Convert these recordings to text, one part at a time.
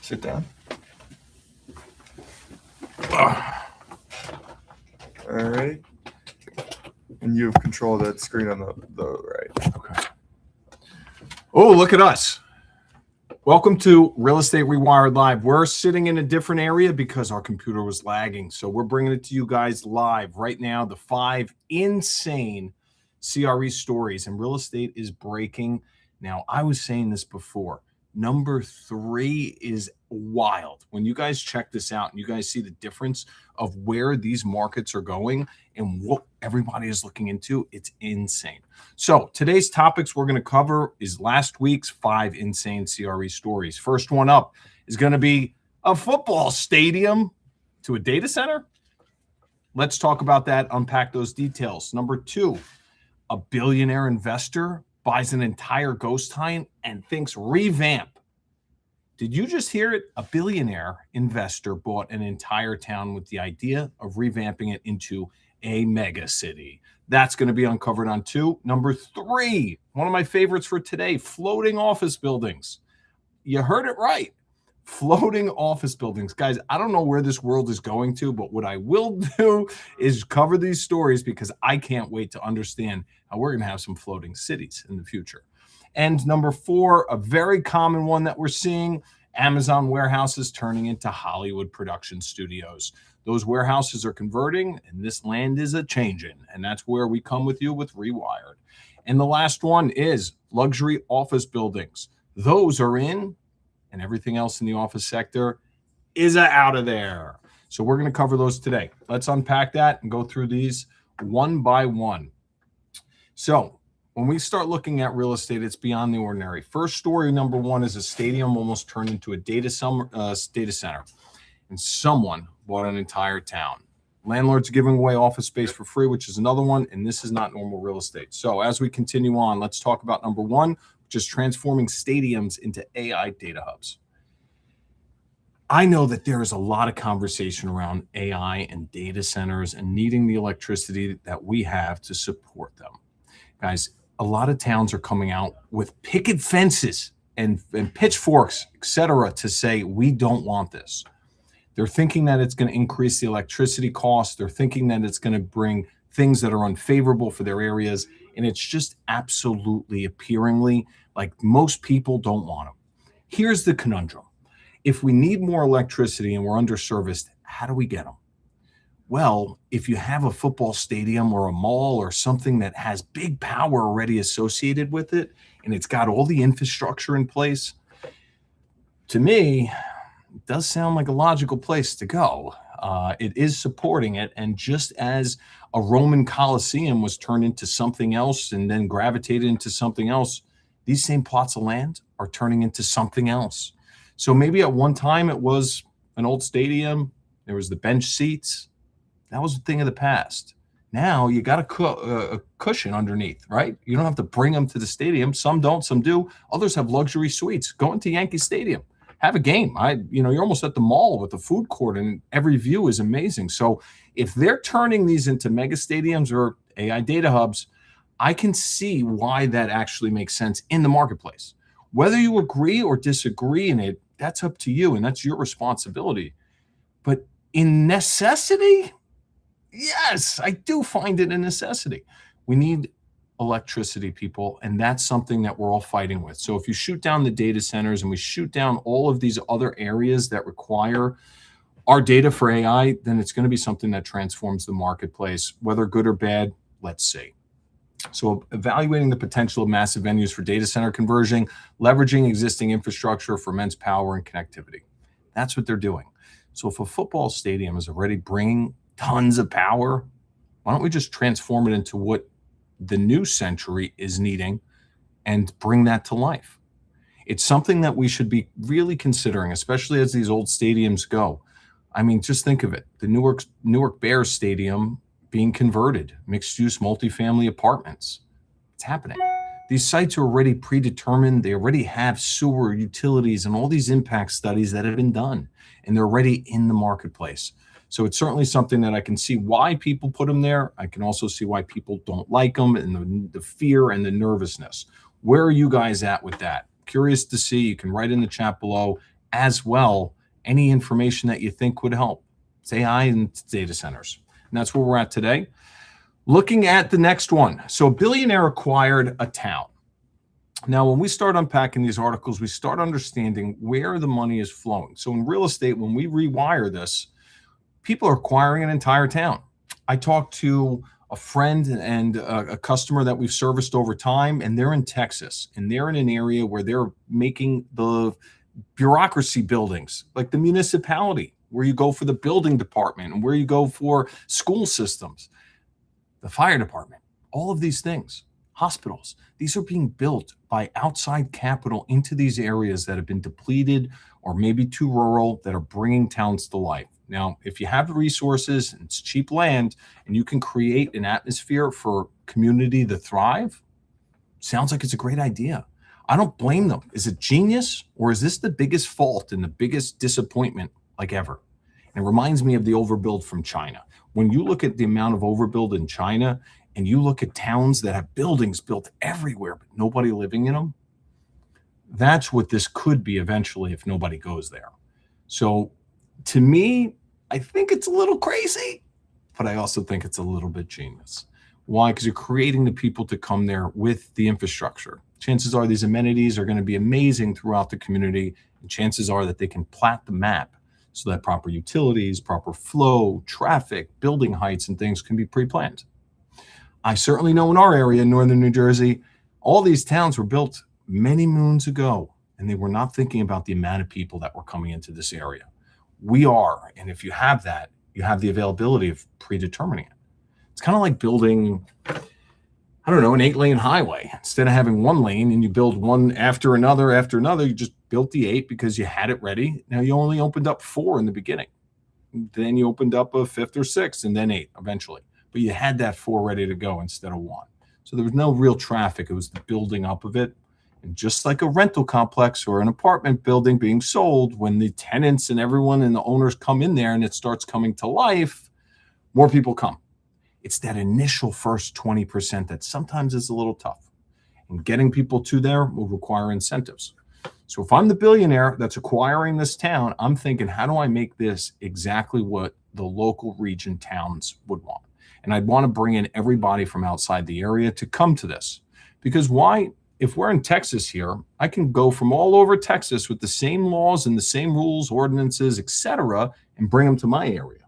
Sit down. All right. And you have control of that screen on the right. Okay. Oh, look at us. Welcome to Real Estate Rewired Live. We're sitting in a different area because our computer was lagging. So we're bringing it to you guys live right now. The 5 insane CRE stories, and real estate is breaking. Now, I was saying this before. Number 3 is wild. When you guys check this out and you guys see the difference of where these markets are going and what everybody is looking into, it's insane. So today's topics we're going to cover is last week's 5 insane CRE stories. First one up is going to be a football stadium to a data center. Let's talk about that, unpack those details. Number 2, a billionaire investor buys an entire ghost town and thinks revamp. Did you just hear it? A billionaire investor bought an entire town with the idea of revamping it into a mega city. That's going to be uncovered on 2. Number 3, one of my favorites for today, floating office buildings. You heard it right. Floating office buildings. Guys, I don't know where this world is going to, but what I will do is cover these stories because I can't wait to understand how we're going to have some floating cities in the future. And number 4, a very common one that we're seeing, Amazon warehouses turning into Hollywood production studios. Those warehouses are converting, and this land is a-changing, and that's where we come with you with Rewired. And the last one is luxury office buildings. Those are in, and everything else in the office sector is out of there. So we're going to cover those today. Let's unpack that and go through these one by one. So when we start looking at real estate, it's beyond the ordinary. First story, number 1, is a stadium almost turned into a data center, and someone bought an entire town. Landlords giving away office space for free, which is another one, and this is not normal real estate. So as we continue on, let's talk about number 1, which is transforming stadiums into AI data hubs. I know that there is a lot of conversation around AI and data centers and needing the electricity that we have to support them. Guys, a lot of towns are coming out with picket fences and pitchforks, etc., to say, we don't want this. They're thinking that it's going to increase the electricity cost. They're thinking that it's going to bring things that are unfavorable for their areas. And it's just absolutely appearingly like most people don't want them. Here's the conundrum. If we need more electricity and we're underserviced, how do we get them? Well, if you have a football stadium or a mall or something that has big power already associated with it, and it's got all the infrastructure in place, to me, it does sound like a logical place to go. It is supporting it. And just as a Roman Colosseum was turned into something else and then gravitated into something else, these same plots of land are turning into something else. So maybe at one time it was an old stadium. There was the bench seats. That was a thing of the past. Now you got a cushion underneath, right? You don't have to bring them to the stadium. Some don't, some do. Others have luxury suites. Go into Yankee Stadium. Have a game. You're almost at the mall with the food court, and every view is amazing. So if they're turning these into mega stadiums or AI data hubs, I can see why that actually makes sense in the marketplace. Whether you agree or disagree in it, that's up to you, and that's your responsibility. But in necessity, yes, I do find it a necessity. We need electricity, people, and that's something that we're all fighting with. So if you shoot down the data centers and we shoot down all of these other areas that require our data for AI, then it's going to be something that transforms the marketplace, whether good or bad. Let's see. So evaluating the potential of massive venues for data center conversion, leveraging existing infrastructure for immense power and connectivity. That's what they're doing. So if a football stadium is already bringing tons of power, why don't we just transform it into what the new century is needing and bring that to life? It's something that we should be really considering, especially as these old stadiums go. I mean, just think of it. The Newark Bears Stadium being converted, mixed-use multifamily apartments. It's happening. These sites are already predetermined. They already have sewer, utilities, and all these impact studies that have been done, and they're already in the marketplace. So it's certainly something that I can see why people put them there. I can also see why people don't like them, and the fear and the nervousness. Where are you guys at with that? Curious to see. You can write in the chat below as well any information that you think would help. It's AI and data centers. And that's where we're at today. Looking at the next one. So a billionaire acquired a town. Now, when we start unpacking these articles, we start understanding where the money is flowing. So in real estate, when we rewire this, people are acquiring an entire town. I talked to a friend and a customer that we've serviced over time, and they're in Texas, and they're in an area where they're making the bureaucracy buildings, like the municipality, where you go for the building department and where you go for school systems, the fire department, all of these things. Hospitals, these are being built by outside capital into these areas that have been depleted or maybe too rural, that are bringing towns to life. Now, if you have the resources and it's cheap land and you can create an atmosphere for community to thrive, sounds like it's a great idea. I don't blame them. Is it genius, or is this the biggest fault and the biggest disappointment like ever? And it reminds me of the overbuild from China. When you look at the amount of overbuild in China, and you look at towns that have buildings built everywhere, but nobody living in them, that's what this could be eventually if nobody goes there. So to me, I think it's a little crazy, but I also think it's a little bit genius. Why? Because you're creating the people to come there with the infrastructure. Chances are these amenities are going to be amazing throughout the community, and chances are that they can plat the map so that proper utilities, proper flow, traffic, building heights, and things can be pre-planned. I certainly know in our area, in northern New Jersey, all these towns were built many moons ago, and they were not thinking about the amount of people that were coming into this area. We are, and if you have that, you have the availability of predetermining it. It's kind of like building, I don't know, an 8-lane highway. Instead of having one lane and you build one after another, you just built the 8 because you had it ready. Now you only opened up 4 in the beginning. Then you opened up a 5th or 6th, and then 8 eventually. But you had that 4 ready to go instead of 1. So there was no real traffic. It was the building up of it. And just like a rental complex or an apartment building being sold, when the tenants and everyone and the owners come in there and it starts coming to life, more people come. It's that initial first 20% that sometimes is a little tough. And getting people to there will require incentives. So if I'm the billionaire that's acquiring this town, I'm thinking, how do I make this exactly what the local region towns would want? And I'd want to bring in everybody from outside the area to come to this. Because why? If we're in Texas here, I can go from all over Texas with the same laws and the same rules, ordinances, etc., and bring them to my area.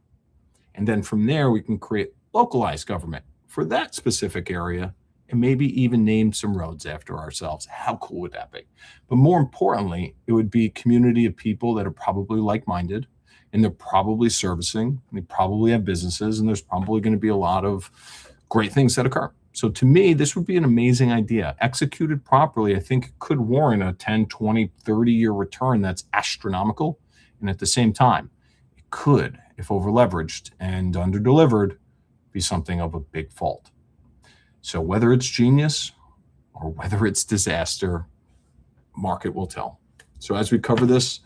And then from there, we can create localized government for that specific area and maybe even name some roads after ourselves. How cool would that be? But more importantly, it would be a community of people that are probably like-minded, and they're probably servicing, and they probably have businesses, and there's probably going to be a lot of great things that occur. So to me, this would be an amazing idea. Executed properly, I think it could warrant a 10, 20, 30-year return that's astronomical. And at the same time, it could, if over-leveraged and under-delivered, be something of a big fault. So whether it's genius or whether it's disaster, market will tell. So as we cover this,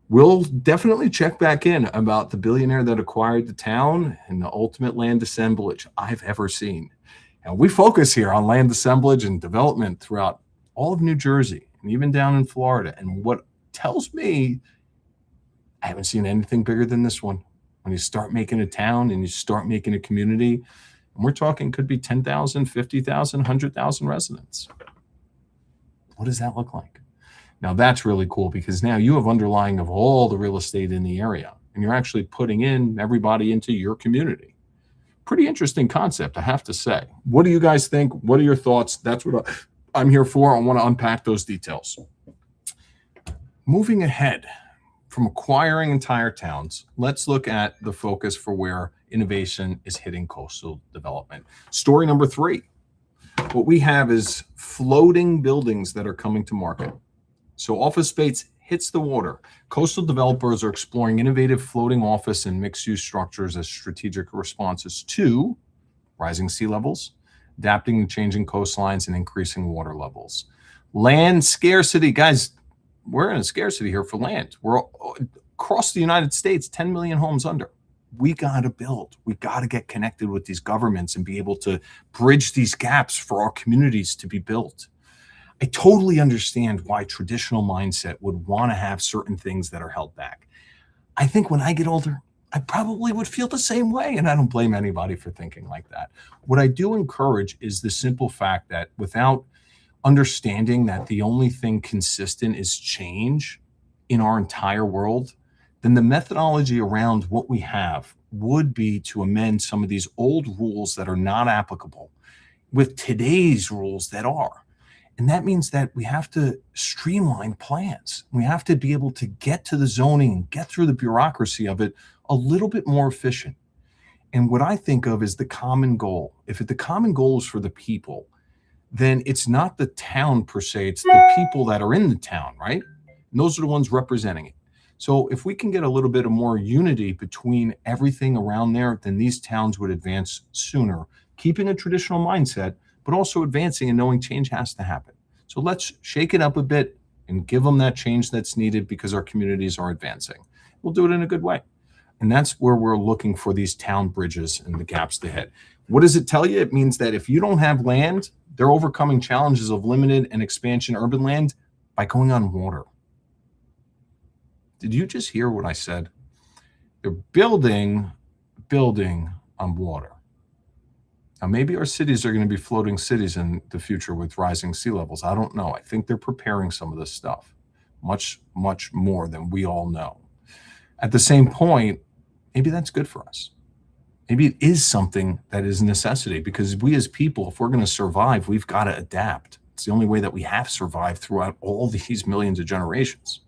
we'll definitely check back in about the billionaire that acquired the town and the ultimate land assemblage I've ever seen. And we focus here on land assemblage and development throughout all of New Jersey and even down in Florida. And what tells me, I haven't seen anything bigger than this one. When you start making a town and you start making a community, and we're talking could be 10,000, 50,000, 100,000 residents. What does that look like? Now that's really cool, because now you have underlying of all the real estate in the area, and you're actually putting in everybody into your community. Pretty interesting concept, I have to say. What do you guys think? What are your thoughts? That's what I'm here for. I want to unpack those details. Moving ahead from acquiring entire towns, let's look at the focus for where innovation is hitting coastal development. Story number 3. What we have is floating buildings that are coming to market. So office space hits the water. Coastal developers are exploring innovative floating office and mixed-use structures as strategic responses to rising sea levels, adapting to changing coastlines, and increasing water levels. Land scarcity. Guys, we're in a scarcity here for land. We're across the United States, 10 million homes under. We got to build. We got to get connected with these governments and be able to bridge these gaps for our communities to be built. I totally understand why traditional mindset would want to have certain things that are held back. I think when I get older, I probably would feel the same way. And I don't blame anybody for thinking like that. What I do encourage is the simple fact that without understanding that the only thing consistent is change in our entire world, then the methodology around what we have would be to amend some of these old rules that are not applicable with today's rules that are. And that means that we have to streamline plans. We have to be able to get to the zoning and get through the bureaucracy of it a little bit more efficient. And what I think of is the common goal. If the common goal is for the people, then it's not the town per se, it's the people that are in the town, right? And those are the ones representing it. So if we can get a little bit of more unity between everything around there, then these towns would advance sooner, keeping a traditional mindset, but also advancing and knowing change has to happen. So let's shake it up a bit and give them that change that's needed because our communities are advancing. We'll do it in a good way. And that's where we're looking for these town bridges and the gaps ahead. What does it tell you? It means that if you don't have land, they're overcoming challenges of limited and expansion urban land by going on water. Did you just hear what I said? They're building on water. Now, maybe our cities are going to be floating cities in the future with rising sea levels. I don't know. I think they're preparing some of this stuff much, much more than we all know. At the same point, maybe that's good for us. Maybe it is something that is a necessity because we as people, if we're going to survive, we've got to adapt. It's the only way that we have survived throughout all these millions of generations.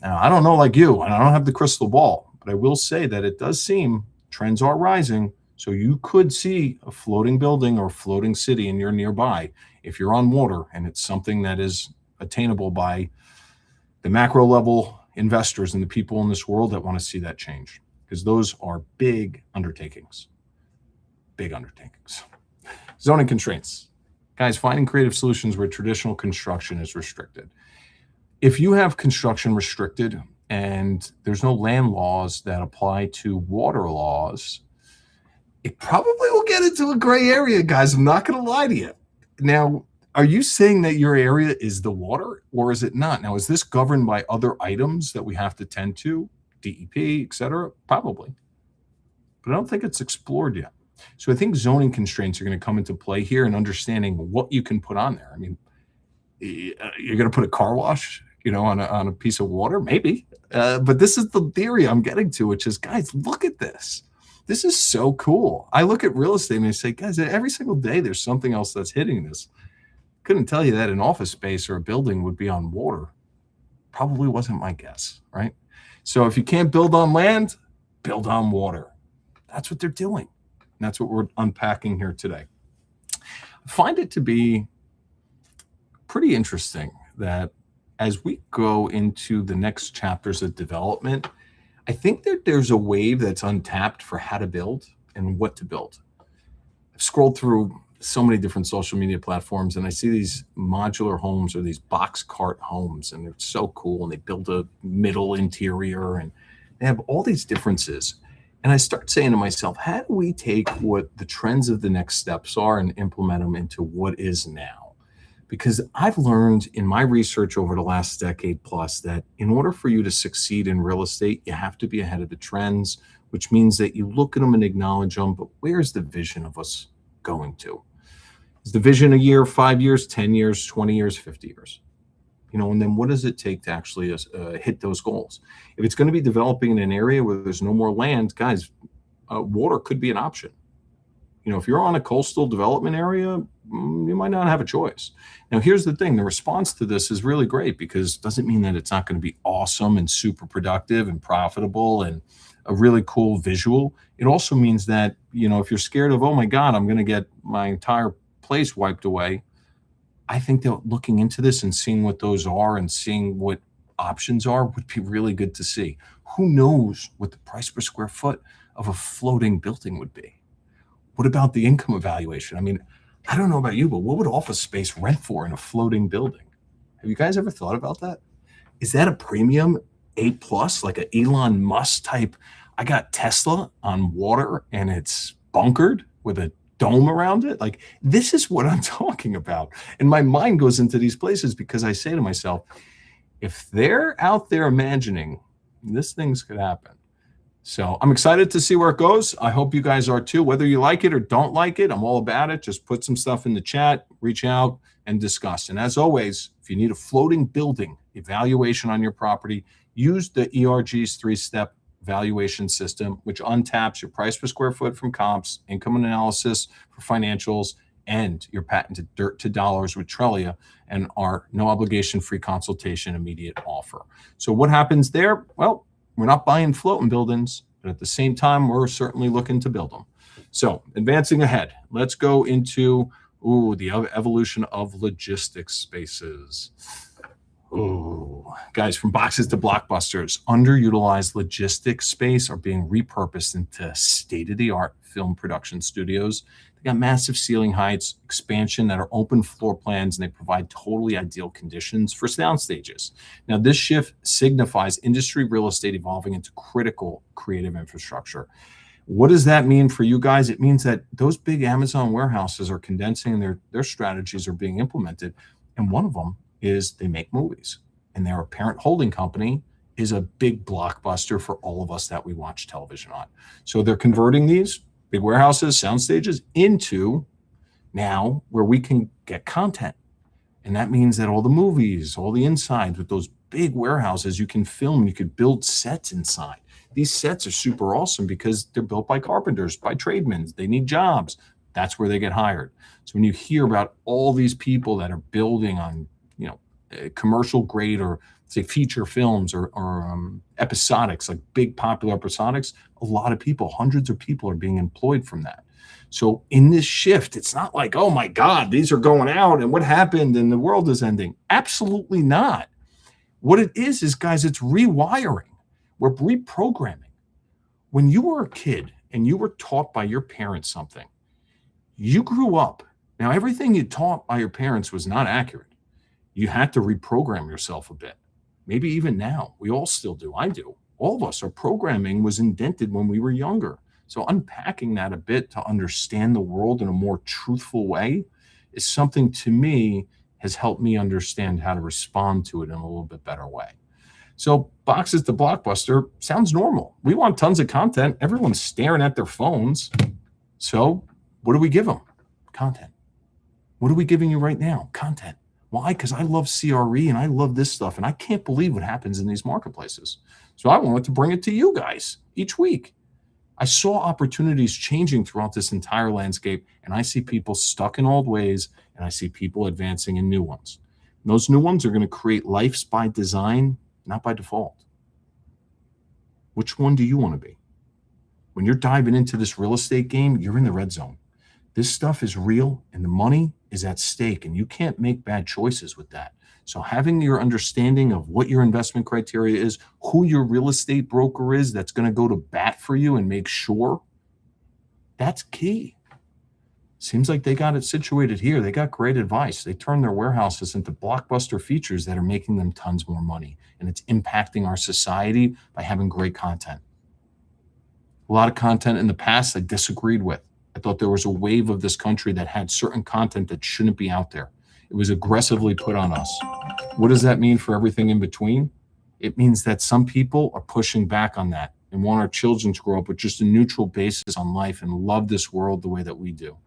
Now, I don't know like you, and I don't have the crystal ball, but I will say that it does seem trends are rising. So you could see a floating building or floating city in your nearby if you're on water and it's something that is attainable by the macro level investors and the people in this world that want to see that change, because those are big undertakings. Big undertakings. Zoning constraints. Guys, finding creative solutions where traditional construction is restricted. If you have construction restricted and there's no land laws that apply to water laws, it probably will get into a gray area, guys. I'm not going to lie to you. Now, are you saying that your area is the water or is it not? Now, is this governed by other items that we have to tend to, DEP, et cetera? Probably. But I don't think it's explored yet. So I think zoning constraints are going to come into play here and understanding what you can put on there. I mean, you're going to put a car wash, on a piece of water? Maybe. But this is the theory I'm getting to, which is, guys, look at this. This is so cool. I look at real estate and I say, guys, every single day there's something else that's hitting this. Couldn't tell you that an office space or a building would be on water. Probably wasn't my guess, right? So if you can't build on land, build on water. That's what they're doing. And that's what we're unpacking here today. I find it to be pretty interesting that as we go into the next chapters of development, I think that there's a wave that's untapped for how to build and what to build. I've scrolled through so many different social media platforms and I see these modular homes or these box cart homes, and they're so cool. And they build a middle interior and they have all these differences. And I start saying to myself, how do we take what the trends of the next steps are and implement them into what is now? Because I've learned in my research over the last decade plus that in order for you to succeed in real estate, you have to be ahead of the trends, which means that you look at them and acknowledge them. But where's the vision of us going to? Is the vision a year, 5 years, 10 years, 20 years, 50 years? And then what does it take to actually hit those goals? If it's going to be developing in an area where there's no more land, guys, water could be an option. If you're on a coastal development area, you might not have a choice. Now, here's the thing. The response to this is really great because it doesn't mean that it's not going to be awesome and super productive and profitable and a really cool visual. It also means that, if you're scared of, oh my God, I'm going to get my entire place wiped away, I think that looking into this and seeing what those are and seeing what options are would be really good to see. Who knows what the price per square foot of a floating building would be? What about the income evaluation? I mean, I don't know about you, but what would office space rent for in a floating building? Have you guys ever thought about that? Is that a premium A+, like an Elon Musk type? I got Tesla on water and it's bunkered with a dome around it. Like, this is what I'm talking about. And my mind goes into these places because I say to myself, if they're out there imagining this, things could happen. So I'm excited to see where it goes. I hope you guys are too. Whether you like it or don't like it, I'm all about it. Just put some stuff in the chat, reach out and discuss. And as always, if you need a floating building evaluation on your property, use the ERG's 3-step valuation system, which untaps your price per square foot from comps, income analysis for financials, and your patented dirt to dollars with Trelia and our no obligation free consultation immediate offer. So what happens there? Well, we're not buying floating buildings, but at the same time, we're certainly looking to build them. So advancing ahead, let's go into the evolution of logistics spaces. Guys, from boxes to blockbusters, underutilized logistics space are being repurposed into state-of-the-art film production studios. They got massive ceiling heights, expansion that are open floor plans, and they provide totally ideal conditions for sound stages. Now, this shift signifies industry real estate evolving into critical creative infrastructure. What does that mean for you guys? It means that those big Amazon warehouses are condensing and their strategies are being implemented. And one of them is they make movies. And their parent holding company is a big blockbuster for all of us that we watch television on. So they're converting these big warehouses, sound stages into now where we can get content. And that means that all the movies, all the insides with those big warehouses, you can film, you could build sets inside. These sets are super awesome because they're built by carpenters, by tradesmen. They need jobs. That's where they get hired. So when you hear about all these people that are building on, commercial grade or say feature films or episodics, like big popular episodics, a lot of people, hundreds of people are being employed from that. So in this shift, it's not like, oh my God, these are going out and what happened and the world is ending. Absolutely not. What it is guys, it's rewiring. We're reprogramming. When you were a kid and you were taught by your parents something, you grew up. Now, everything you taught by your parents was not accurate. You had to reprogram yourself a bit. Maybe even now, we all still do. I do. All of us, our programming was indented when we were younger. So unpacking that a bit to understand the world in a more truthful way is something, to me, has helped me understand how to respond to it in a little bit better way. So boxes to blockbuster sounds normal. We want tons of content. Everyone's staring at their phones. So what do we give them? Content. What are we giving you right now? Content. Why? Because I love CRE and I love this stuff. And I can't believe what happens in these marketplaces. So I wanted to bring it to you guys each week. I saw opportunities changing throughout this entire landscape. And I see people stuck in old ways. And I see people advancing in new ones. And those new ones are going to create lives by design, not by default. Which one do you want to be? When you're diving into this real estate game, you're in the red zone. This stuff is real and the money is at stake and you can't make bad choices with that. So having your understanding of what your investment criteria is, who your real estate broker is that's going to go to bat for you and make sure, that's key. Seems like they got it situated here. They got great advice. They turn their warehouses into blockbuster features that are making them tons more money. And it's impacting our society by having great content. A lot of content in the past I disagreed with. I thought there was a wave of this country that had certain content that shouldn't be out there. It was aggressively put on us. What does that mean for everything in between? It means that some people are pushing back on that and want our children to grow up with just a neutral basis on life and love this world the way that we do.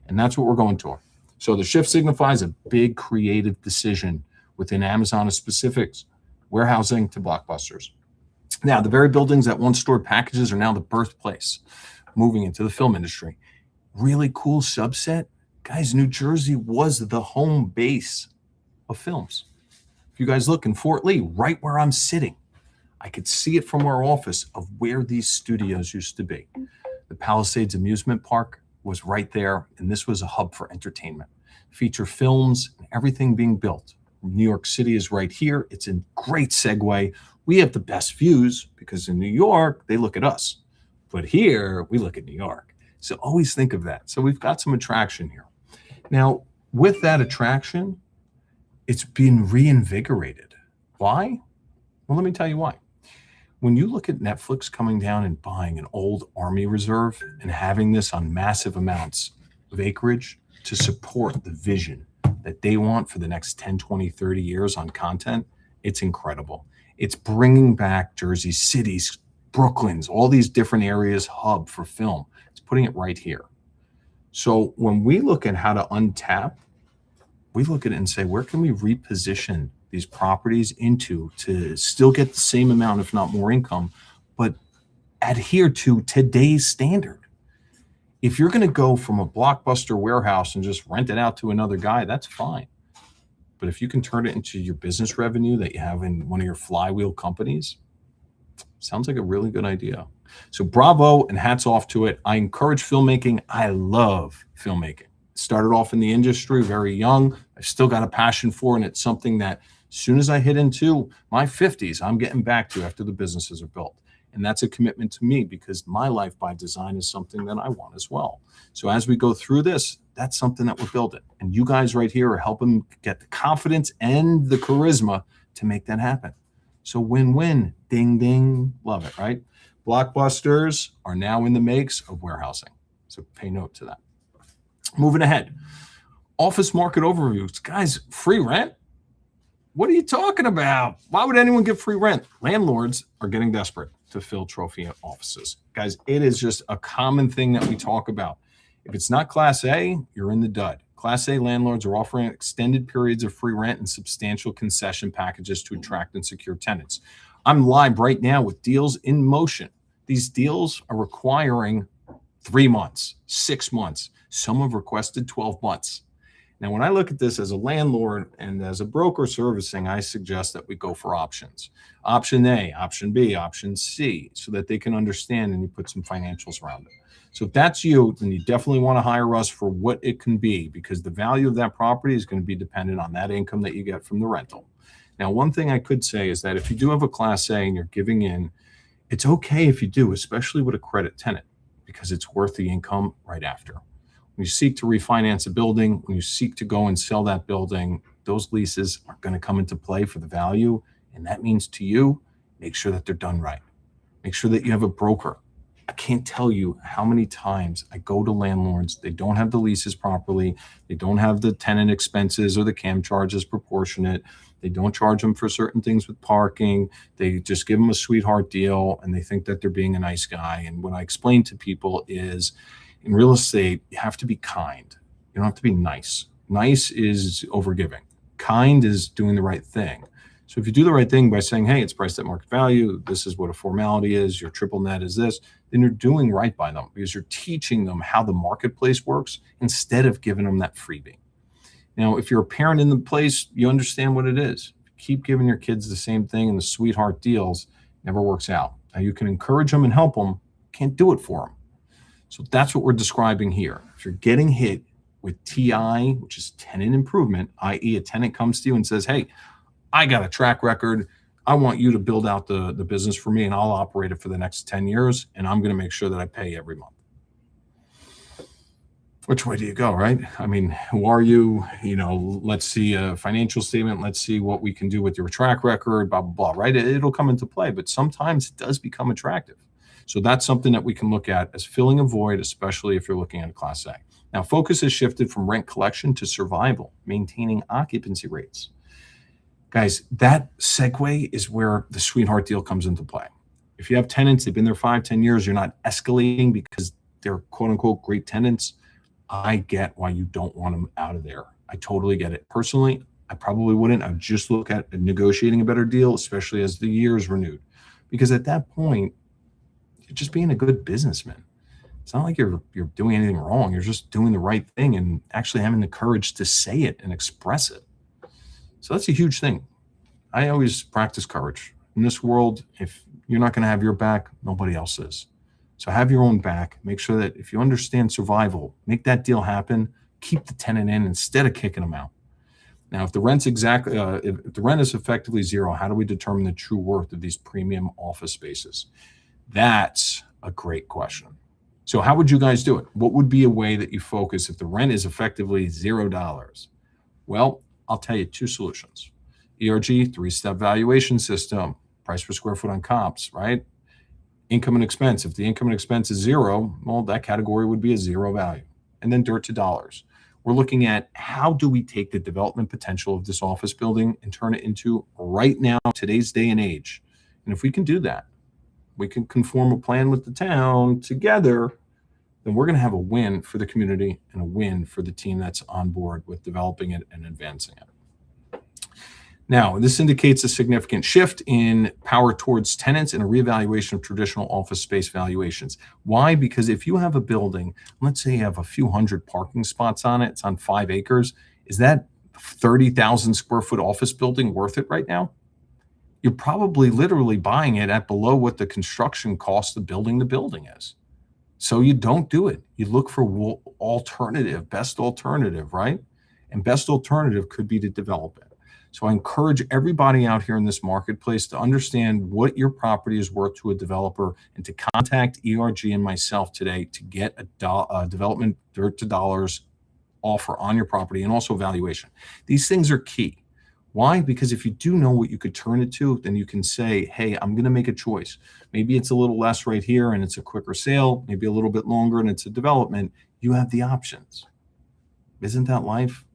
And that's what we're going toward. So the shift signifies a big creative decision within Amazon of specifics, warehousing to blockbusters. Now, the very buildings that once stored packages are now the birthplace, moving into the film industry. Really cool subset. Guys, New Jersey was the home base of films. If you guys look in Fort Lee, right where I'm sitting, I could see it from our office of where these studios used to be. The Palisades Amusement Park was right there, and this was a hub for entertainment. Feature films and everything being built. New York City is right here. It's a great segue. We have the best views because in New York, they look at us. But here, we look at New York. So always think of that. So we've got some attraction here. Now, with that attraction, it's been reinvigorated. Why? Well, let me tell you why. When you look at Netflix coming down and buying an old Army Reserve and having this on massive amounts, of acreage to support the vision that they want for the next 10, 20, 30 years on content, it's incredible. It's bringing back Jersey City's, Brooklyn's, all these different areas hub for film. It's putting it right here. So when we look at how to untap, we look at it and say, where can we reposition these properties into to still get the same amount, if not more income, but adhere to today's standard? If you're going to go from a Blockbuster warehouse and just rent it out to another guy, that's fine. But if you can turn it into your business revenue that you have in one of your flywheel companies, sounds like a really good idea. So bravo and hats off to it. I encourage filmmaking. I love filmmaking. Started off in the industry very young. I've still got a passion for it, and it's something that as soon as I hit into my 50s, I'm getting back to after the businesses are built. And that's a commitment to me because my life by design is something that I want as well. So as we go through this, that's something that we're building. And you guys right here are helping get the confidence and the charisma to make that happen. So win-win, ding, ding, love it, right? Blockbusters are now in the makes of warehousing. So pay note to that. Moving ahead, office market overviews. Guys, free rent? What are you talking about? Why would anyone get free rent? Landlords are getting desperate to fill trophy offices. Guys, it is just a common thing that we talk about. If it's not Class A, you're in the dud. Class A landlords are offering extended periods of free rent and substantial concession packages to attract and secure tenants. I'm live right now with deals in motion. These deals are requiring 3 months, 6 months. Some have requested 12 months. Now, when I look at this as a landlord and as a broker servicing, I suggest that we go for options. Option A, option B, option C, so that they can understand and you put some financials around it. So if that's you, then you definitely want to hire us for what it can be, because the value of that property is going to be dependent on that income that you get from the rental. Now, one thing I could say is that if you do have a Class A and you're giving in, it's okay if you do, especially with a credit tenant, because it's worth the income right after. When you seek to refinance a building, when you seek to go and sell that building, those leases are going to come into play for the value. And that means to you, make sure that they're done right. Make sure that you have a broker. I can't tell you how many times I go to landlords, they don't have the leases properly. They don't have the tenant expenses or the CAM charges proportionate. They don't charge them for certain things with parking. They just give them a sweetheart deal and they think that they're being a nice guy. And what I explain to people is, in real estate, you have to be kind. You don't have to be nice. Nice is overgiving. Kind is doing the right thing. So if you do the right thing by saying, hey, it's priced at market value, this is what a formality is, your triple net is this, then you're doing right by them because you're teaching them how the marketplace works instead of giving them that freebie. Now, if you're a parent in the place, you understand what it is. Keep giving your kids the same thing and the sweetheart deals never works out. Now, you can encourage them and help them, can't do it for them. So that's what we're describing here. If you're getting hit with TI, which is tenant improvement, i.e. a tenant comes to you and says, hey, I got a track record. I want you to build out the business for me and I'll operate it for the next 10 years. And I'm going to make sure that I pay every month. Which way do you go, right? I mean, who are you? You know, let's see a financial statement. Let's see what we can do with your track record, blah, blah, blah, right? It'll come into play, but sometimes it does become attractive. So that's something that we can look at as filling a void, especially if you're looking at a Class A. Now, focus has shifted from rent collection to survival, maintaining occupancy rates. Guys, that segue is where the sweetheart deal comes into play. If you have tenants, they've been there 5, 10 years, you're not escalating because they're quote unquote great tenants. I get why you don't want them out of there. I totally get it. Personally, I probably wouldn't. I'd just look at negotiating a better deal, especially as the year is renewed. Because at that point, you're just being a good businessman. It's not like you're doing anything wrong. You're just doing the right thing and actually having the courage to say it and express it. So that's a huge thing. I always practice courage. In this world, if you're not going to have your back, nobody else is. So have your own back. Make sure that if you understand survival, make that deal happen. Keep the tenant in instead of kicking them out. Now, if the rent's if the rent is effectively zero, how do we determine the true worth of these premium office spaces? That's a great question. So how would you guys do it? What would be a way that you focus if the rent is effectively $0? Well, I'll tell you 2 solutions. ERG, 3-step valuation system, price per square foot on comps, right? Income and expense. If the income and expense is 0, well, that category would be a 0 value. and then dirt to dollars. We're looking at how do we take the development potential of this office building and turn it into right now, today's day and age. And if we can do that, we can conform a plan with the town together, then we're going to have a win for the community and a win for the team that's on board with developing it and advancing it. Now, this indicates a significant shift in power towards tenants and a reevaluation of traditional office space valuations. Why? Because if you have a building, let's say you have a few hundred parking spots on it, it's on 5 acres, is that 30,000 square foot office building worth it right now? You're probably literally buying it at below what the construction cost of building the building is. So you don't do it. You look for alternative, best alternative, right? And best alternative could be to develop it. So I encourage everybody out here in this marketplace to understand what your property is worth to a developer and to contact ERG and myself today to get a development dirt to dollars offer on your property and also valuation. These things are key. Why? Because if you do know what you could turn it to, then you can say, hey, I'm going to make a choice. Maybe it's a little less right here and it's a quicker sale, maybe a little bit longer and it's a development. You have the options. Isn't that life?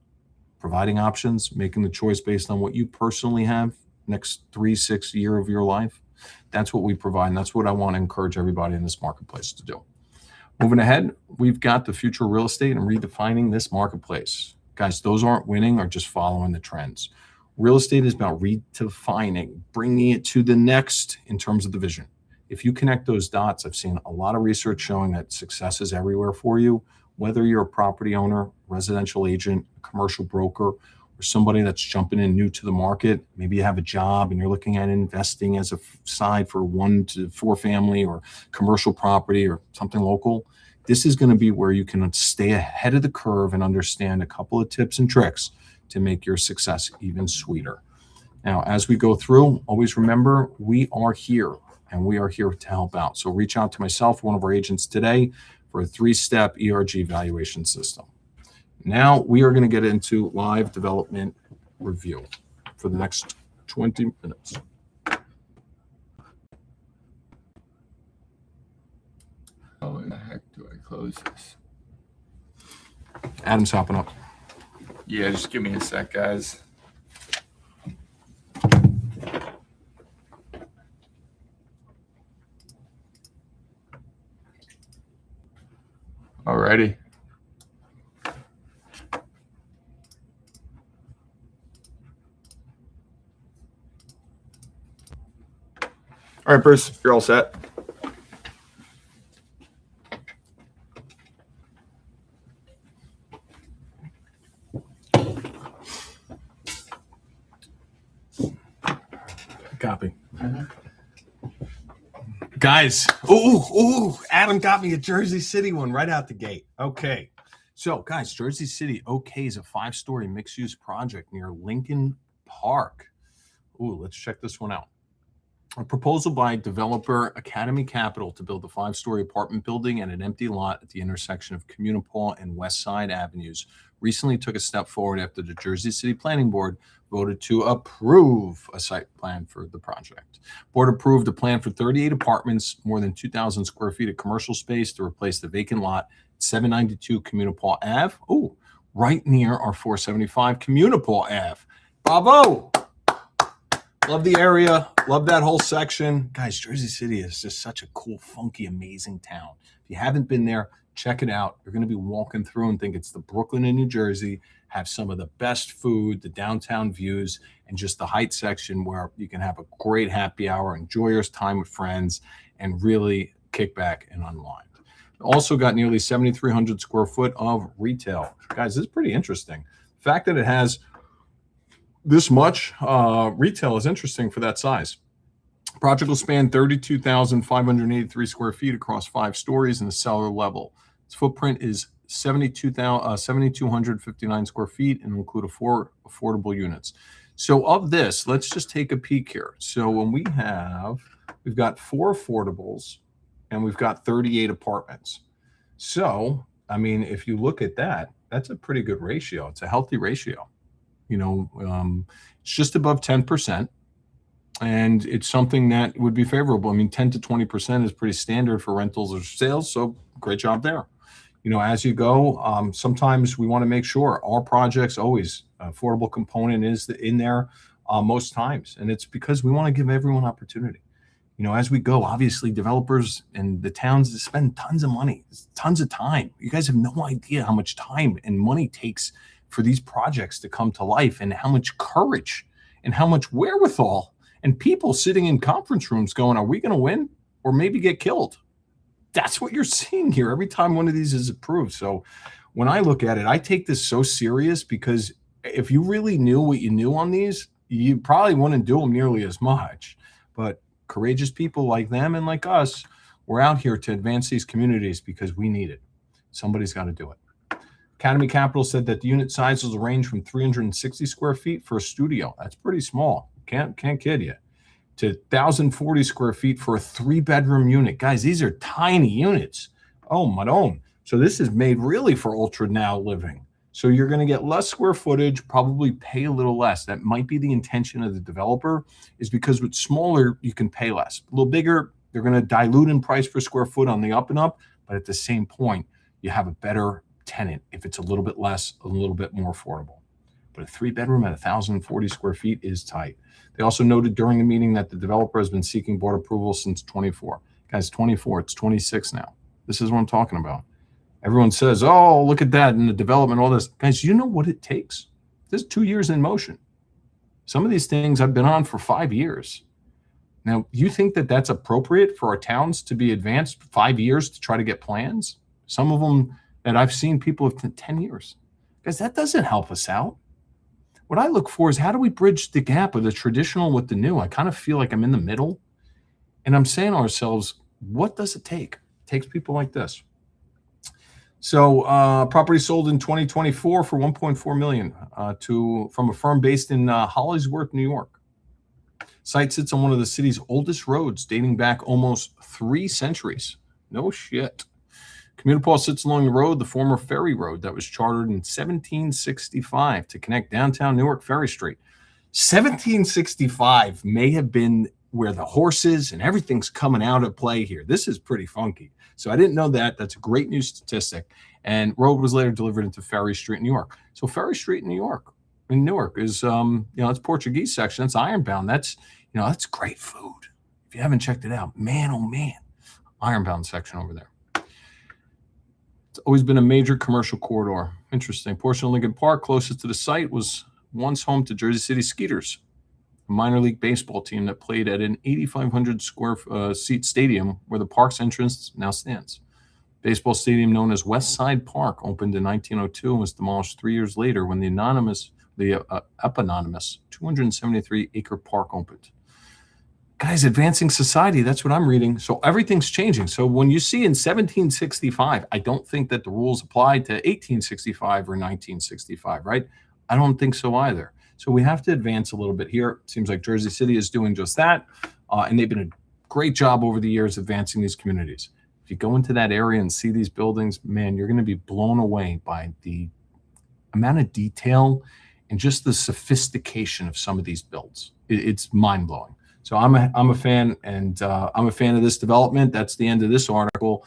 Providing options, making the choice based on what you personally have next 3-6 year of your life. That's what we provide. And that's what I want to encourage everybody in this marketplace to do. Moving ahead, we've got the future of real estate and redefining this marketplace. Guys, those aren't winning or just following the trends. Real estate is about redefining, bringing it to the next in terms of the vision. If you connect those dots, I've seen a lot of research showing that success is everywhere for you, whether you're a property owner, residential agent, a commercial broker, or somebody that's jumping in new to the market. Maybe you have a job and you're looking at investing as a side for 1 to 4 family or commercial property or something local. This is going to be where you can stay ahead of the curve and understand a couple of tips and tricks to make your success even sweeter. Now, as we go through, always remember, we are here and we are here to help out. So reach out to myself, one of our agents today, for a 3-step ERG evaluation system. Now we are going to get into live development review for the next 20 minutes. How in the heck do I close this? Adam's hopping up. Yeah, just give me a sec, guys. Alrighty. All right, Bruce, you're all set. Copy. Guys, Adam got me a Jersey City one right out the gate. Okay. So, guys, Jersey City, is a 5-story mixed-use project near Lincoln Park. Let's check this one out. A proposal by developer Academy Capital to build a 5-story apartment building and an empty lot at the intersection of Communipaw and West Side Avenues recently took a step forward after the Jersey City Planning Board voted to approve a site plan for the project. Board approved a plan for 38 apartments, more than 2,000 square feet of commercial space to replace the vacant lot at 792 Communipaw Ave. Right near our 475 Communipaw Ave. Bravo! Love the area. Love that whole section. Guys, Jersey City is just such a cool, funky, amazing town. If you haven't been there, check it out. You're going to be walking through and think it's the Brooklyn in New Jersey, have some of the best food, the downtown views, and just the Heights section where you can have a great happy hour, enjoy your time with friends, and really kick back and unwind. Also got nearly 7,300 square foot of retail. Guys, this is pretty interesting. The fact that it has this much retail is interesting for that size. Project will span 32,583 square feet across 5 stories in the cellar level. Its footprint is 7,259 square feet and will include 4 affordable units. So of this, let's just take a peek here. So when we've got 4 affordables and we've got 38 apartments. So, I mean, if you look at that, that's a pretty good ratio. It's a healthy ratio. It's just above 10%. And it's something that would be favorable. I mean, 10 to 20% is pretty standard for rentals or sales. So great job there. as you go, sometimes we want to make sure our projects always affordable component is in there most times. And it's because we want to give everyone opportunity. As we go, obviously developers and the towns spend tons of money, tons of time. You guys have no idea how much time and money takes for these projects to come to life, and how much courage and how much wherewithal and people sitting in conference rooms going, are we going to win or maybe get killed? That's what you're seeing here every time one of these is approved. So when I look at it, I take this so serious, because if you really knew what you knew on these, you probably wouldn't do them nearly as much. But courageous people like them and like us, we're out here to advance these communities because we need it. Somebody's got to do it. Academy Capital said that the unit sizes will range from 360 square feet for a studio. That's pretty small. Can't kid you. To 1,040 square feet for a 3-bedroom unit. Guys, these are tiny units. Oh, my own. So this is made really for ultra now living. So you're going to get less square footage, probably pay a little less. That might be the intention of the developer, is because with smaller, you can pay less. A little bigger, they're going to dilute in price per square foot on the up and up. But at the same point, you have a better tenant if it's a little bit less, a little bit more affordable. But a 3-bedroom at 1,040 square feet is tight. They also noted during the meeting that the developer has been seeking board approval since 24. Guys, 24, it's 26 now. This is what I'm talking about. Everyone says, oh, look at that, and the development, all this. Guys, you know what it takes? This is 2 years in motion. Some of these things I've been on for 5 years. Now, you think that that's appropriate for our towns to be advanced 5 years to try to get plans? Some of them that I've seen people have 10 years. Guys, that doesn't help us out. What I look for is, how do we bridge the gap of the traditional with the new? I kind of feel like I'm in the middle. And I'm saying to ourselves, what does it take? It takes people like this. So property sold in 2024 for $1.4 million from a firm based in Hollingsworth, New York. Site sits on one of the city's oldest roads, dating back almost 3 centuries. No shit. Commuter Paul sits along the road, the former ferry road that was chartered in 1765 to connect downtown Newark Ferry Street. 1765 may have been where the horses and everything's coming out of play here. This is pretty funky. So I didn't know that. That's a great news statistic. And road was later delivered into Ferry Street, New York. So Ferry Street in Newark is, it's Portuguese section. That's ironbound. That's great food. If you haven't checked it out, man, oh man, ironbound section over there. It's always been a major commercial corridor. Interesting. Portion of Lincoln Park, closest to the site, was once home to Jersey City Skeeters, a minor league baseball team that played at an 8,500 square seat stadium where the park's entrance now stands. Baseball stadium known as West Side Park opened in 1902 and was demolished 3 years later when the eponymous 273-acre park opened. Guys, advancing society, that's what I'm reading. So everything's changing. So when you see in 1765, I don't think that the rules applied to 1865 or 1965, right? I don't think so either. So we have to advance a little bit here. It seems like Jersey City is doing just that. And they've been a great job over the years advancing these communities. If you go into that area and see these buildings, man, you're going to be blown away by the amount of detail and just the sophistication of some of these builds. It's mind-blowing. So I'm a fan, and I'm a fan of this development. That's the end of this article.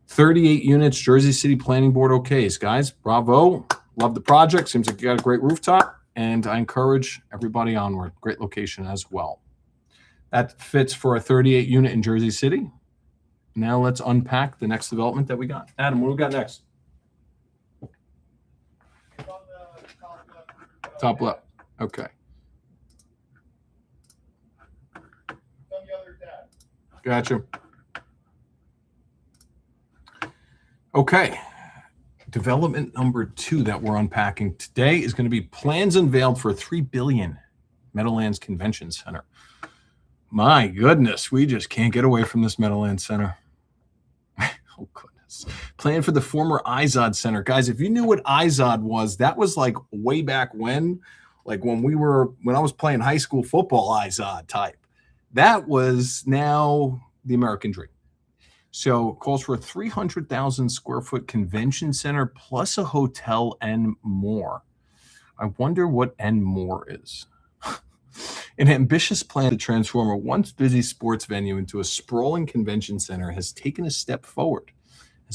38 units, Jersey City Planning Board okays. Guys, bravo. Love the project. Seems like you got a great rooftop, and I encourage everybody onward. Great location as well. That fits for a 38 unit in Jersey City. Now let's unpack the next development that we got. Adam, what do we got next? Top left. Okay. Gotcha. Okay. Development number 2 that we're unpacking today is going to be plans unveiled for a $3 billion Meadowlands Convention Center. My goodness, we just can't get away from this Meadowlands Center. Oh, goodness. Plan for the former IZOD Center. Guys, if you knew what IZOD was, that was like way back when, like when I was playing high school football, IZOD type. That was now the American dream. So it calls for a 300,000 square foot convention center plus a hotel and more. I wonder what and more is. An ambitious plan to transform a once busy sports venue into a sprawling convention center has taken a step forward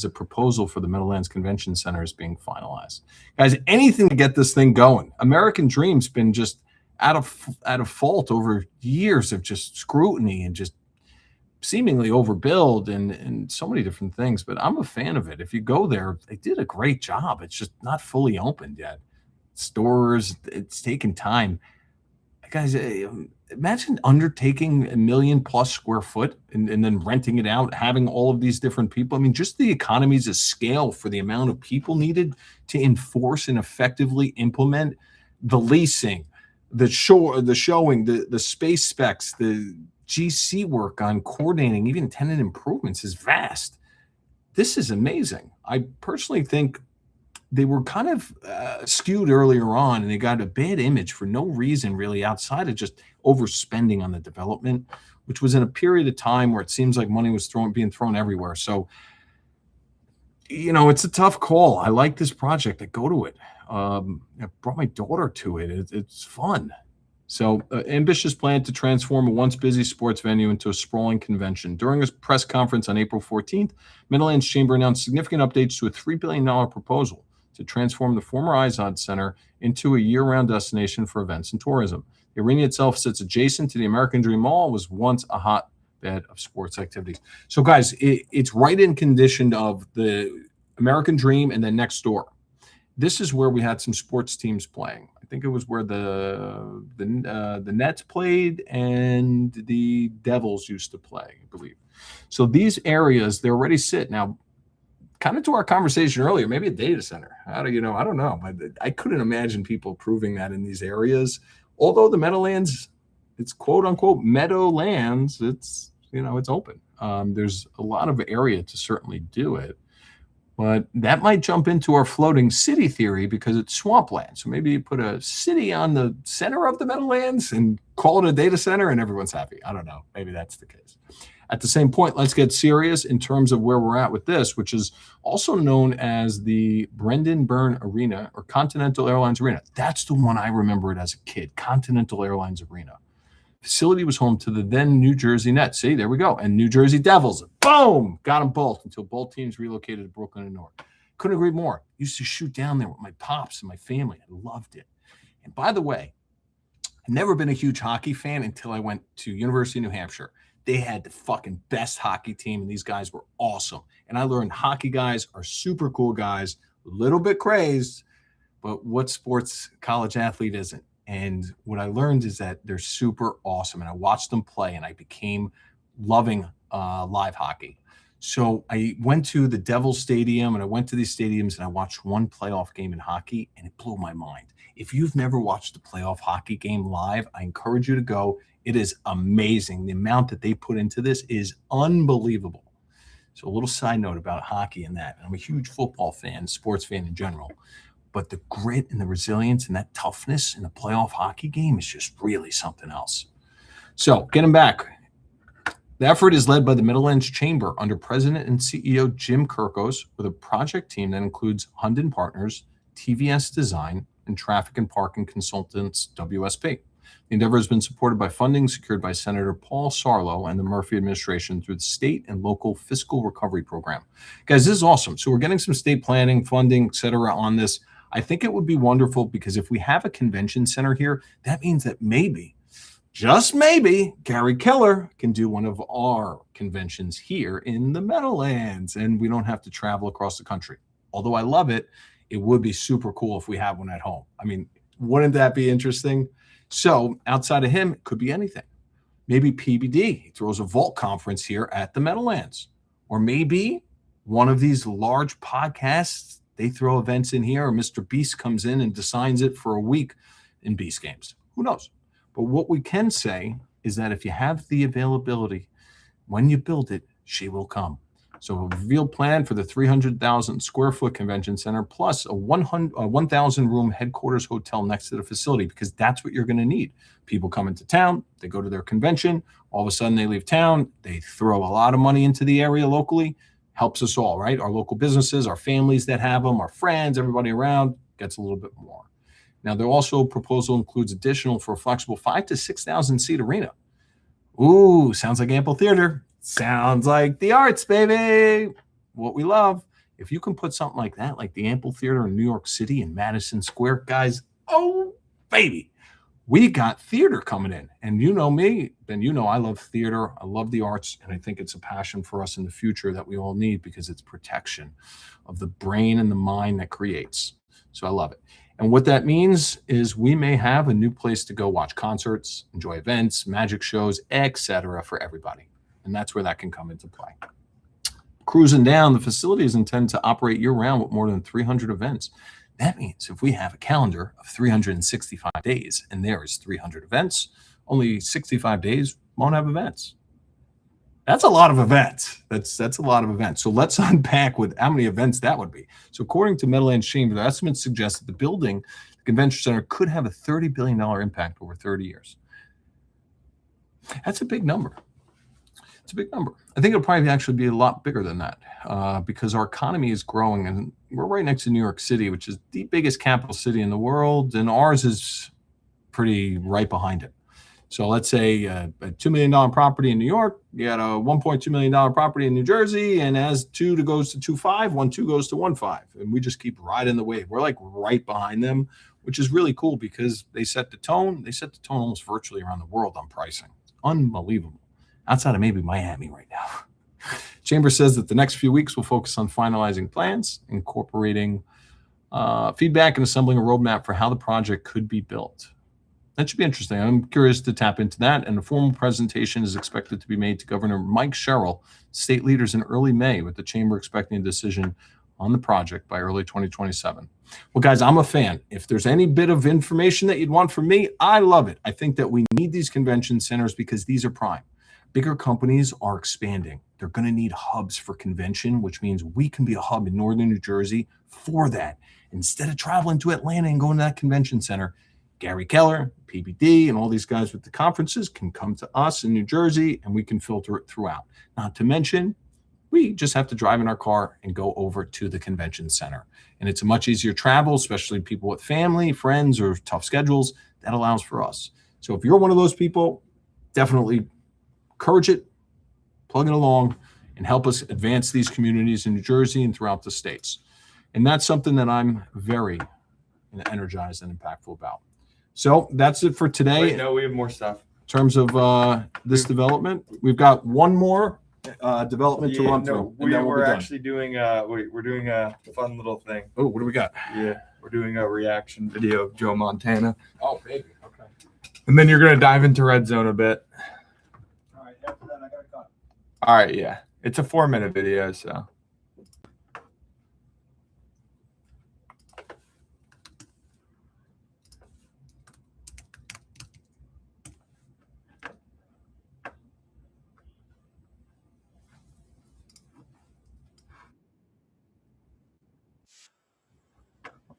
as a proposal for the Meadowlands Convention Center is being finalized. Guys, anything to get this thing going. American Dream's been just out of fault over years of just scrutiny and just seemingly overbuild and so many different things, but I'm a fan of it. If you go there, they did a great job. It's just not fully opened yet. Stores, it's taken time. Guys, imagine undertaking 1 million+ square foot and then renting it out, having all of these different people. I mean, just the economies of scale for the amount of people needed to enforce and effectively implement the leasing, the showing, the space specs, the GC work on coordinating, even tenant improvements is vast. This is amazing. I personally think they were kind of skewed earlier on, and they got a bad image for no reason really outside of just overspending on the development, which was in a period of time where it seems like money was being thrown everywhere. So, it's a tough call. I like this project. I go to it. I brought my daughter to it. It's fun. So, ambitious plan to transform a once busy sports venue into a sprawling convention. During a press conference on April 14th, Meadowlands Chamber announced significant updates to a $3 billion proposal to transform the former Izod Center into a year-round destination for events and tourism. The arena itself sits adjacent to the American Dream Mall, was once a hotbed of sports activities. So, guys, it's right in condition of the American Dream and then next door. This is where we had some sports teams playing. I think it was where the Nets played and the Devils used to play, I believe. So these areas, they already sit. Now, kind of to our conversation earlier, maybe a data center. I don't know. But I couldn't imagine people proving that in these areas. Although the Meadowlands, it's quote unquote Meadowlands, it's open. There's a lot of area to certainly do it. But that might jump into our floating city theory because it's swampland. So maybe you put a city on the center of the Meadowlands and call it a data center and everyone's happy. I don't know. Maybe that's the case. At the same point, let's get serious in terms of where we're at with this, which is also known as the Brendan Byrne Arena or Continental Airlines Arena. That's the one I remember it as a kid, Continental Airlines Arena. Facility was home to the then New Jersey Nets. See, there we go. And New Jersey Devils. Boom! Got them both until both teams relocated to Brooklyn and Newark. Couldn't agree more. Used to shoot down there with my pops and my family. I loved it. And by the way, I've never been a huge hockey fan until I went to University of New Hampshire. They had the fucking best hockey team, and these guys were awesome. And I learned hockey guys are super cool guys, a little bit crazed, but what sports college athlete isn't? And what I learned is that they're super awesome. And I watched them play, and I became loving live hockey. So I went to the Devils Stadium, and I went to these stadiums, and I watched one playoff game in hockey, and it blew my mind. If you've never watched a playoff hockey game live, I encourage you to go. It is amazing. The amount that they put into this is unbelievable. So a little side note about hockey and that. I'm a huge football fan, sports fan in general. But the grit and the resilience and that toughness in a playoff hockey game is just really something else. So getting back, the effort is led by the Meadowlands Chamber under President and CEO Jim Kirkos with a project team that includes Hunden Partners, TVS Design, and Traffic and Parking Consultants, WSP. The endeavor has been supported by funding secured by Senator Paul Sarlo and the Murphy administration through the state and local fiscal recovery program. Guys, this is awesome. So we're getting some state planning, funding, et cetera on this. I think it would be wonderful because if we have a convention center here, that means that maybe, just maybe, Gary Keller can do one of our conventions here in the Meadowlands, and we don't have to travel across the country. Although I love it, it would be super cool if we have one at home. I mean, wouldn't that be interesting? So outside of him, it could be anything. Maybe PBD, he throws a vault conference here at the Meadowlands. Or maybe one of these large podcasts, they throw events in here, or Mr. Beast comes in and designs it for a week in Beast Games. Who knows? But what we can say is that if you have the availability, when you build it, she will come. So a real plan for the 300,000 square foot convention center plus a 1,000 room headquarters hotel next to the facility, because that's what you're going to need. People come into town, they go to their convention, all of a sudden they leave town, they throw a lot of money into the area locally, helps us all, right? Our local businesses, our families that have them, our friends, everybody around gets a little bit more. Now, there also proposal includes additional for a flexible 5,000 to 6,000 seat arena. Ooh, sounds like ample theater. Sounds like the arts, baby. What we love. If you can put something like that, like the Amphitheater in New York City in Madison Square, guys, oh, baby, we got theater coming in. And you know me, then you know I love theater. I love the arts. And I think it's a passion for us in the future that we all need because it's protection of the brain and the mind that creates. So I love it. And what that means is we may have a new place to go watch concerts, enjoy events, magic shows, etc. for everybody. And that's where that can come into play. Cruising down, the facility is intended to operate year-round with more than 300 events. That means if we have a calendar of 365 days and there is 300 events, only 65 days won't have events. That's a lot of events. That's a lot of events. So let's unpack with how many events that would be. So according to Meadowlands Chamber, the estimates suggest that the building, the convention center, could have a $30 billion impact over 30 years. That's a big number. It's a big number. I think it'll probably actually be a lot bigger than that because our economy is growing, and we're right next to New York City, which is the biggest capital city in the world, and ours is pretty right behind it. So let's say a $2 million property in New York, you got a $1.2 million property in New Jersey, and as 2 goes to 2.5, 1.2 goes to 1.5, and we just keep riding the wave. We're like right behind them, which is really cool because they set the tone. They set the tone almost virtually around the world on pricing. It's unbelievable. Outside of maybe Miami right now. Chamber says that the next few weeks will focus on finalizing plans, incorporating feedback, and assembling a roadmap for how the project could be built. That should be interesting. I'm curious to tap into that. And a formal presentation is expected to be made to Governor Mike Sherrill, state leaders in early May, with the chamber expecting a decision on the project by early 2027. Well, guys, I'm a fan. If there's any bit of information that you'd want from me, I love it. I think that we need these convention centers because these are prime. Bigger companies are expanding. They're going to need hubs for convention, which means we can be a hub in northern New Jersey for that. Instead of traveling to Atlanta and going to that convention center, Gary Keller, PBD, and all these guys with the conferences can come to us in New Jersey, and we can filter it throughout. Not to mention, we just have to drive in our car and go over to the convention center. And it's a much easier travel, especially people with family, friends, or tough schedules. That allows for us. So if you're one of those people, definitely encourage it, plug it along, and help us advance these communities in New Jersey and throughout the states. And that's something that I'm very energized and impactful about. So that's it for today. Wait, no, we have more stuff. In terms of this development, we've got one more development to run through. We're actually doing we're doing a fun little thing. Oh, what do we got? Yeah, we're doing a reaction video of Joe Montana. Oh, baby. Okay. And then you're gonna dive into Red Zone a bit. All right. After that, I gotta cut. All right, yeah. It's a 4-minute video, so.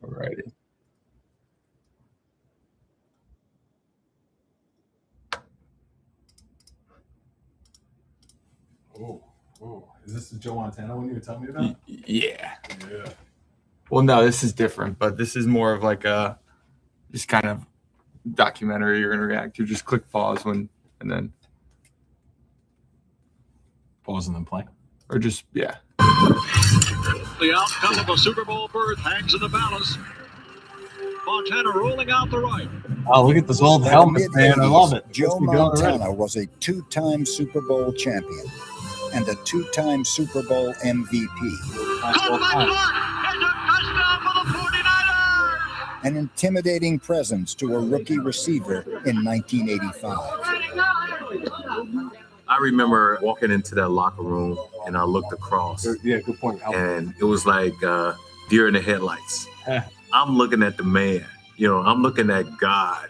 Alrighty. Oh, is this the Joe Montana one you were telling me about? Yeah. Yeah. Well, no, this is different, but this is more of like a just kind of documentary you're gonna react to. Just click pause and then Pause and then play. or just yeah. The outcome of the Super Bowl berth hangs in the balance. Montana rolling out the right. Oh, look at this old helmet, man. I love it. Joe Montana was a 2-time Super Bowl champion and a 2-time Super Bowl MVP. An intimidating presence to a rookie receiver in 1985. I remember walking into that locker room and I looked across. Yeah, good point. And it was like deer in the headlights. I'm looking at the man, I'm looking at God,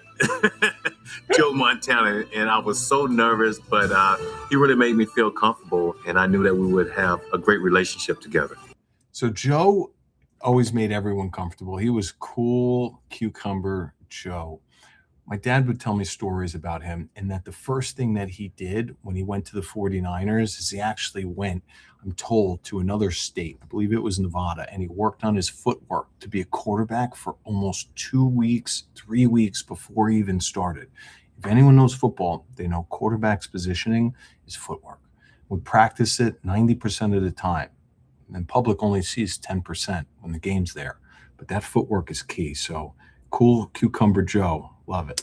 Joe Montana, and I was so nervous, but he really made me feel comfortable, and I knew that we would have a great relationship together. So Joe always made everyone comfortable. He was cool, cucumber Joe. My dad would tell me stories about him, and that the first thing that he did when he went to the 49ers is he actually went, I'm told, to another state. I believe it was Nevada, and he worked on his footwork to be a quarterback for almost 2 weeks, 3 weeks before he even started. If anyone knows football, they know quarterback's positioning is footwork. We practice it 90% of the time. And then public only sees 10% when the game's there. But that footwork is key. So cool Cucumber Joe. Love it.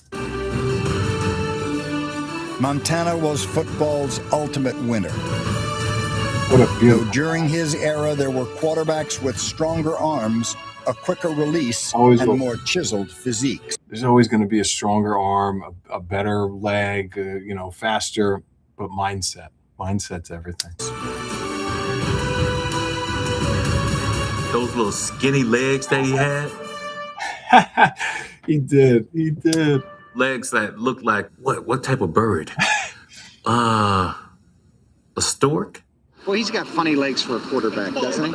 Montana was football's ultimate winner. What a Though beautiful. during his era, there were quarterbacks with stronger arms, a quicker release, Always and will. more chiseled physiques. There's always going to be a stronger arm, a better leg, faster, but mindset. Mindset's everything. Those little skinny legs that he had, He did. legs that looked like what type of bird? A stork? Well, he's got funny legs for a quarterback, doesn't he?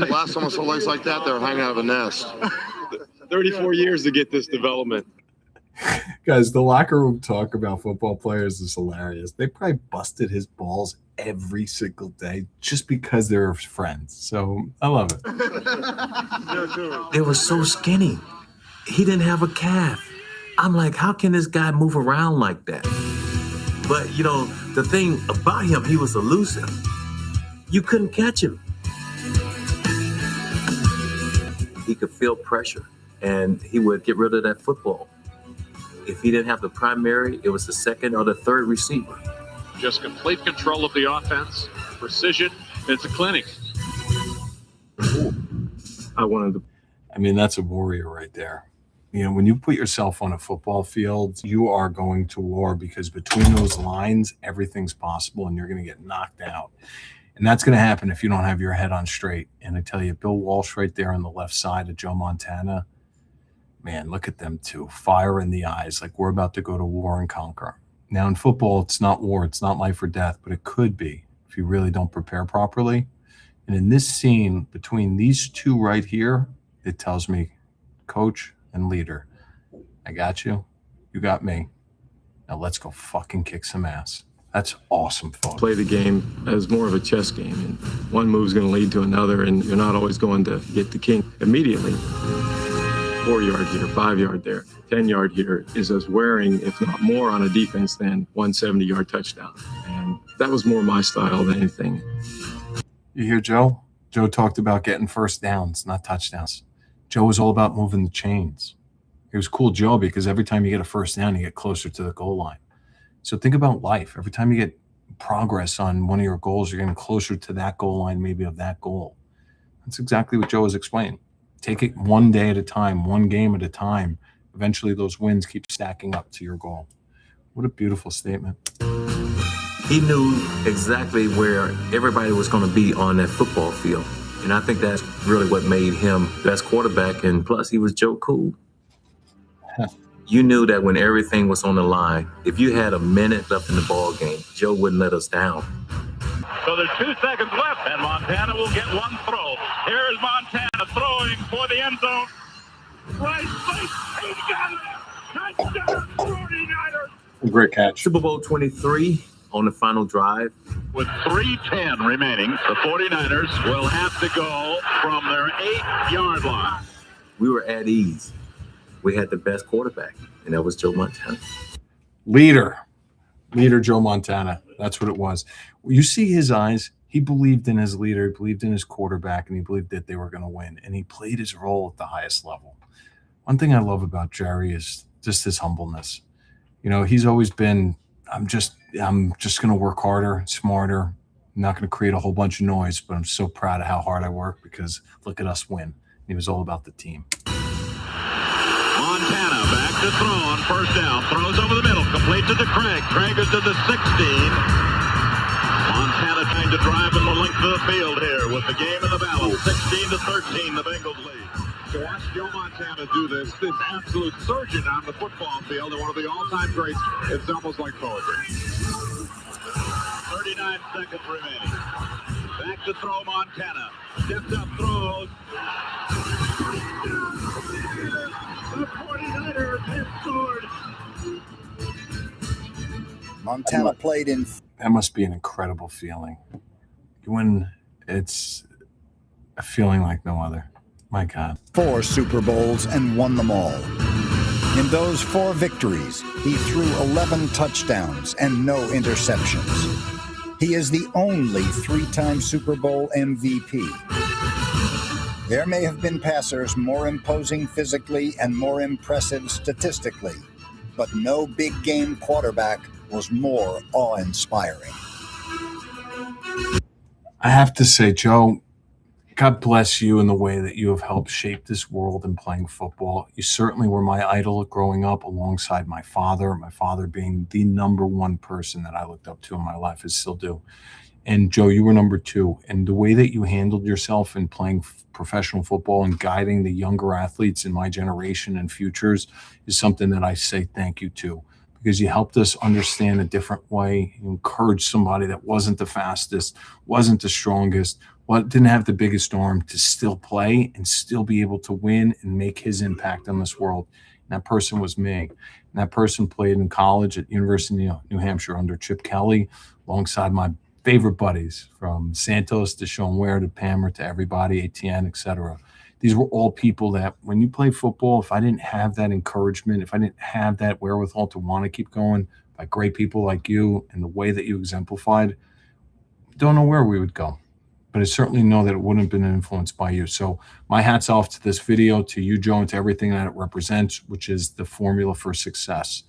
Last time I saw legs like that, they were hanging out of a nest. 34 years to get this development. Guys, the locker room talk about football players is hilarious. They probably busted his balls every single day just because they're friends. So I love it. They were so skinny. He didn't have a calf. I'm like, how can this guy move around like that? But, the thing about him, he was elusive. You couldn't catch him. He could feel pressure, and he would get rid of that football. If he didn't have the primary, it was the second or the third receiver. Just complete control of the offense, precision. It's a clinic. That's a warrior right there. When you put yourself on a football field, you are going to war because between those lines, everything's possible and you're going to get knocked out. And that's going to happen if you don't have your head on straight. And I tell you, Bill Walsh right there on the left side of Joe Montana, man, look at them two. Fire in the eyes, like we're about to go to war and conquer. Now in football, it's not war. It's not life or death, but it could be if you really don't prepare properly. And in this scene between these two right here, it tells me, coach and leader, I got you. You got me. Now let's go fucking kick some ass. That's awesome, folks. Play the game as more of a chess game, and one move's going to lead to another, and you're not always going to get the king immediately. 4 yard here, 5 yard there, 10 yard here is as wearing, if not more, on a defense than 170-yard touchdown. And that was more my style than anything. You hear Joe? Joe talked about getting first downs, not touchdowns. Joe was all about moving the chains. It was cool, Joe, because every time you get a first down, you get closer to the goal line. So think about life. Every time you get progress on one of your goals, you're getting closer to that goal line, maybe of that goal. That's exactly what Joe was explaining. Take it one day at a time, one game at a time. Eventually, those wins keep stacking up to your goal. What a beautiful statement. He knew exactly where everybody was going to be on that football field. And I think that's really what made him best quarterback. And plus, he was Joe Cool. You knew that when everything was on the line, if you had a minute left in the ball game, Joe wouldn't let us down. So there's 2 seconds left, and Montana will get one throw. Here's Montana throwing for the end zone. Right place. He's got it. Touchdown, 49ers. Great catch. Super Bowl 23 on the final drive. With 3:10 remaining, the 49ers will have to go from their 8-yard line. We were at ease. We had the best quarterback, and that was Joe Montana. Leader Joe Montana. That's what it was. You see his eyes. He believed in his leader, he believed in his quarterback, and he believed that they were going to win. And he played his role at the highest level. One thing I love about Jerry is just his humbleness. He's always been, I'm just going to work harder, smarter. I'm not going to create a whole bunch of noise, but I'm so proud of how hard I work because look at us win. He was all about the team. Montana back to throw on first down. Throws over the middle. Complete to the Craig. Craig is to the 16. Montana trying to drive in the length of the field here with the game in the balance. 16-13, the Bengals lead. To watch Joe Montana do this absolute surgeon on the football field and one of the all-time greats, it's almost like poetry. 39 seconds remaining. Back to throw Montana. Steps up, throws. The 49ers have scored. Montana played in That must be an incredible feeling. When it's a feeling like no other. My God. 4 Super Bowls and won them all. In those 4 victories, he threw 11 touchdowns and no interceptions. He is the only three-time Super Bowl MVP. There may have been passers more imposing physically and more impressive statistically, but no big game quarterback was more awe-inspiring. I have to say, Joe, God bless you in the way that you have helped shape this world in playing football. You certainly were my idol growing up alongside my father being the number one person that I looked up to in my life, and still do. And Joe, you were number two. And the way that you handled yourself in playing professional football and guiding the younger athletes in my generation and futures is something that I say thank you to, because you helped us understand a different way. You encouraged somebody that wasn't the fastest, wasn't the strongest, didn't have the biggest arm to still play and still be able to win and make his impact on this world. And that person was me. And that person played in college at University of New Hampshire under Chip Kelly, alongside my favorite buddies, from Santos to Sean Ware to Pammer to everybody, ATN, etc. These were all people that when you play football, if I didn't have that encouragement, if I didn't have that wherewithal to want to keep going by great people like you and the way that you exemplified, don't know where we would go. But I certainly know that it wouldn't have been influenced by you. So my hat's off to this video, to you, Joe, and to everything that it represents, which is the formula for success.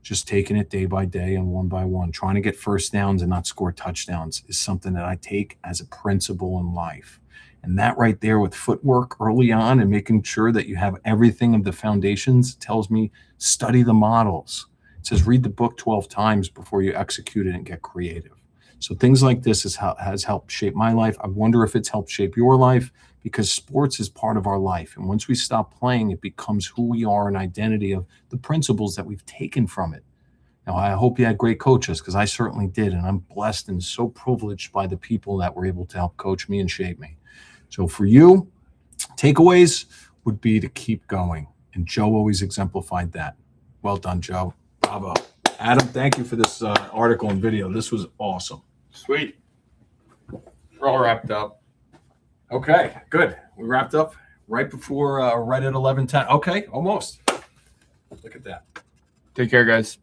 Just taking it day by day and one by one. Trying to get first downs and not score touchdowns is something that I take as a principle in life. And that right there with footwork early on and making sure that you have everything of the foundations tells me study the models. It says read the book 12 times before you execute it and get creative. So things like this has helped shape my life. I wonder if it's helped shape your life, because sports is part of our life. And once we stop playing, it becomes who we are, an identity of the principles that we've taken from it. Now, I hope you had great coaches, because I certainly did. And I'm blessed and so privileged by the people that were able to help coach me and shape me. So for you, takeaways would be to keep going. And Joe always exemplified that. Well done, Joe. Bravo. Adam, thank you for this article and video. This was awesome. Sweet. We're all wrapped up. Okay, good. We wrapped up right before, right at 11:10. Okay, almost. Look at that. Take care, guys.